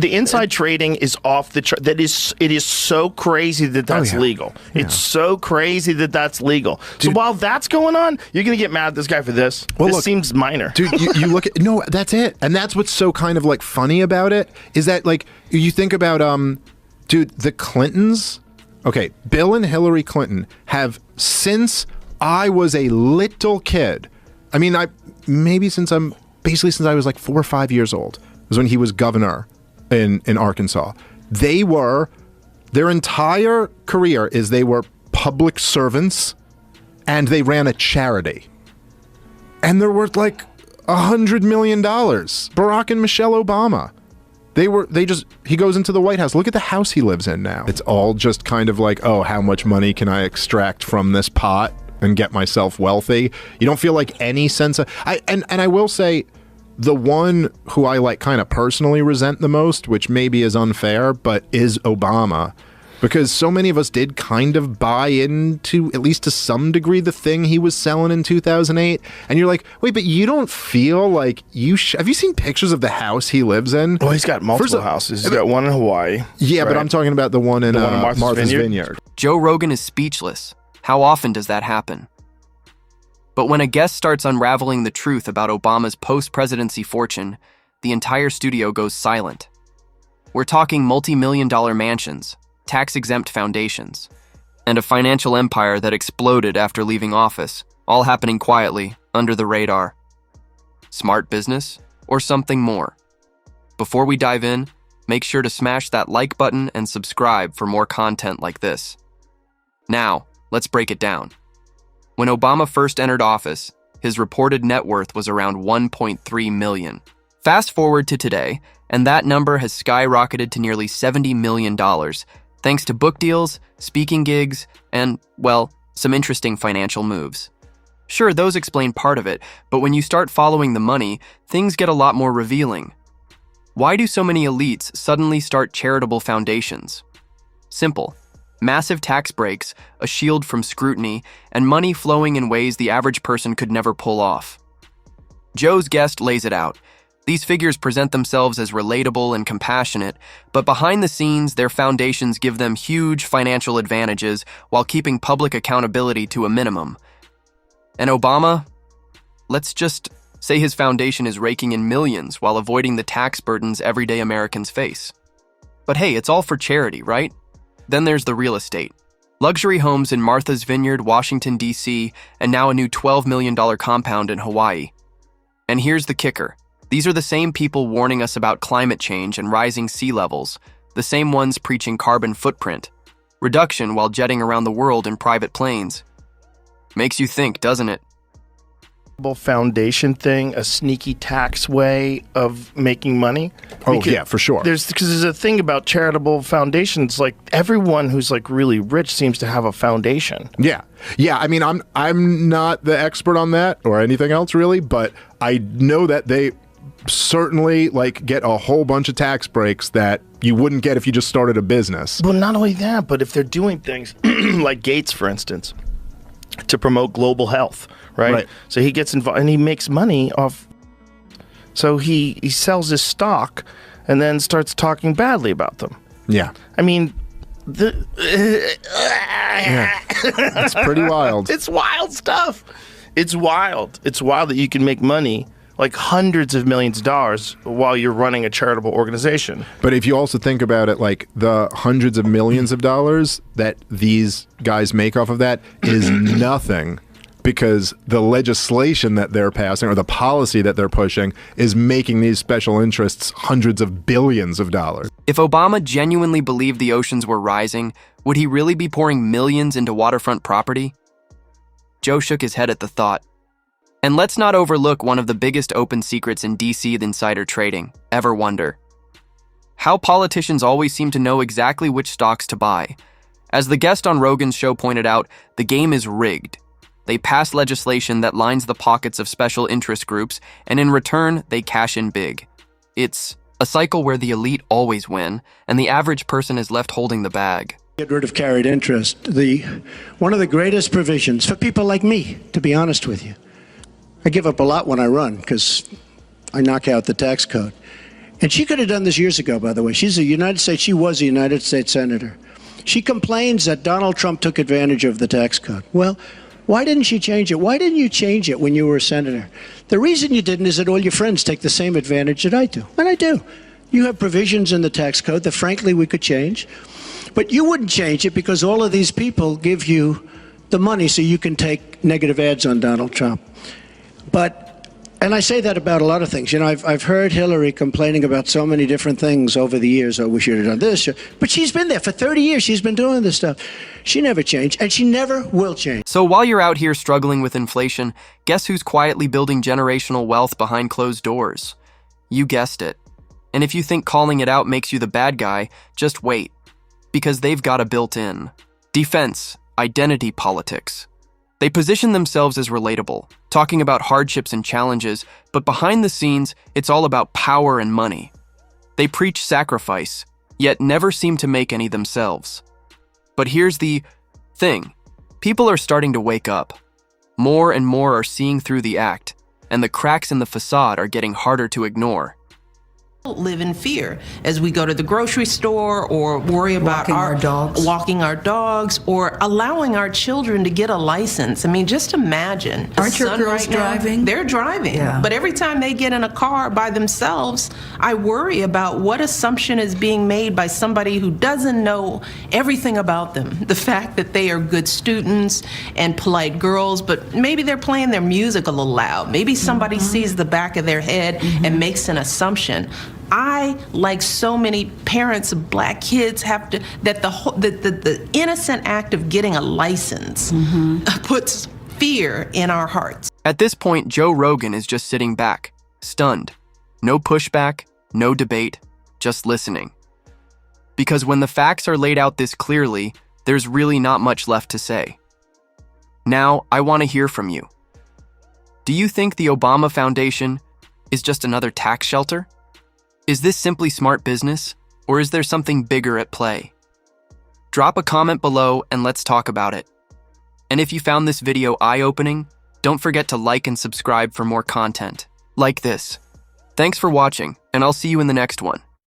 the inside trading is off the chart. It is so crazy that that's legal. Yeah. It's so crazy that that's legal. Dude, so while that's going on, you're going to get mad at this guy for this? Well, this seems minor. Dude, you look at, no, that's it. And that's what's so kind of like funny about it is that like you think about, dude, the Clintons, okay, Bill and Hillary Clinton have since I was a little kid. I mean, maybe since I was like 4 or 5 years old was when he was governor in Arkansas. Their entire career is they were public servants and they ran a charity. And they're worth like $100 million. Barack and Michelle Obama. He goes into the White House. Look at the house he lives in now. It's all just kind of like, oh, how much money can I extract from this pot and get myself wealthy? You don't feel like any sense of, and I will say, the one who I like kind of personally resent the most, which maybe is unfair, but is Obama. Because so many of us did kind of buy into, at least to some degree, the thing he was selling in 2008. And you're like, wait, but you don't feel like have you seen pictures of the house he lives in? Oh, he's got multiple houses. He's got one in Hawaii. Yeah, right? But I'm talking about the one in Martha's Vineyard. Joe Rogan is speechless. How often does that happen? But when a guest starts unraveling the truth about Obama's post-presidency fortune, the entire studio goes silent. We're talking multi-million-dollar mansions, tax-exempt foundations, and a financial empire that exploded after leaving office, all happening quietly, under the radar. Smart business, or something more? Before we dive in, make sure to smash that like button and subscribe for more content like this. Now, let's break it down. When Obama first entered office, his reported net worth was around $1.3 million. Fast forward to today, and that number has skyrocketed to nearly $70 million, thanks to book deals, speaking gigs, and, well, some interesting financial moves. Sure, those explain part of it, but when you start following the money, things get a lot more revealing. Why do so many elites suddenly start charitable foundations? Simple. Massive tax breaks, a shield from scrutiny, and money flowing in ways the average person could never pull off. Joe's guest lays it out. These figures present themselves as relatable and compassionate, but behind the scenes, their foundations give them huge financial advantages while keeping public accountability to a minimum. And Obama? Let's just say his foundation is raking in millions while avoiding the tax burdens everyday Americans face. But hey, it's all for charity, right? Then there's the real estate. Luxury homes in Martha's Vineyard, Washington, D.C., and now a new $12 million compound in Hawaii. And here's the kicker. These are the same people warning us about climate change and rising sea levels, the same ones preaching carbon footprint reduction while jetting around the world in private planes. Makes you think, doesn't it? Foundation thing, a sneaky tax way of making money. Yeah, for sure. Because there's a thing about charitable foundations, like everyone who's like really rich seems to have a foundation. Yeah. I mean, I'm not the expert on that or anything else really, but I know that they certainly like get a whole bunch of tax breaks that you wouldn't get if you just started a business. Well, not only that, but if they're doing things like Gates, for instance, to promote global health. Right? So he gets involved and he makes money off. So he sells his stock and then starts talking badly about them. Yeah. I mean, it's pretty wild. It's wild stuff. It's wild. It's wild that you can make money, like hundreds of millions of dollars, while you're running a charitable organization. But if you also think about it, like the hundreds of millions of dollars that these guys make off of that is nothing. Because the legislation that they're passing or the policy that they're pushing is making these special interests hundreds of billions of dollars. If Obama genuinely believed the oceans were rising, would he really be pouring millions into waterfront property? Joe shook his head at the thought. And let's not overlook one of the biggest open secrets in DC insider trading. Ever wonder how politicians always seem to know exactly which stocks to buy? As the guest on Rogan's show pointed out, the game is rigged. They pass legislation that lines the pockets of special interest groups, and in return, they cash in big. It's a cycle where the elite always win, and the average person is left holding the bag. Get rid of carried interest. One of the greatest provisions for people like me, to be honest with you. I give up a lot when I run because I knock out the tax code. And she could have done this years ago, by the way. She was a United States Senator. She complains that Donald Trump took advantage of the tax code. Well, why didn't she change it? Why didn't you change it when you were a senator? The reason you didn't is that all your friends take the same advantage that I do. And I do. You have provisions in the tax code that, frankly, we could change. But you wouldn't change it because all of these people give you the money so you can take negative ads on Donald Trump. And I say that about a lot of things. You know, I've heard Hillary complaining about so many different things over the years. Oh, we should have done this. But she's been there for 30 years. She's been doing this stuff. She never changed, and she never will change. So while you're out here struggling with inflation, guess who's quietly building generational wealth behind closed doors? You guessed it. And if you think calling it out makes you the bad guy, just wait. Because they've got a built-in defense, identity politics. They position themselves as relatable, talking about hardships and challenges, but behind the scenes, it's all about power and money. They preach sacrifice, yet never seem to make any themselves. But here's the thing. People are starting to wake up. More and more are seeing through the act, and the cracks in the facade are getting harder to ignore. Live in fear as we go to the grocery store or worry about walking our dogs or allowing our children to get a license. I mean, just imagine. Aren't your girls driving? They're driving. Yeah. But every time they get in a car by themselves, I worry about what assumption is being made by somebody who doesn't know everything about them. The fact that they are good students and polite girls, but maybe they're playing their music a little loud. Maybe somebody sees the back of their head and makes an assumption. I, like so many parents of black kids, have to, that the innocent act of getting a license puts fear in our hearts. At this point, Joe Rogan is just sitting back, stunned. No pushback, no debate, just listening. Because when the facts are laid out this clearly, there's really not much left to say. Now, I want to hear from you. Do you think the Obama Foundation is just another tax shelter? Is this simply smart business, or is there something bigger at play? Drop a comment below and let's talk about it. And if you found this video eye-opening, don't forget to like and subscribe for more content like this. Thanks for watching, and I'll see you in the next one.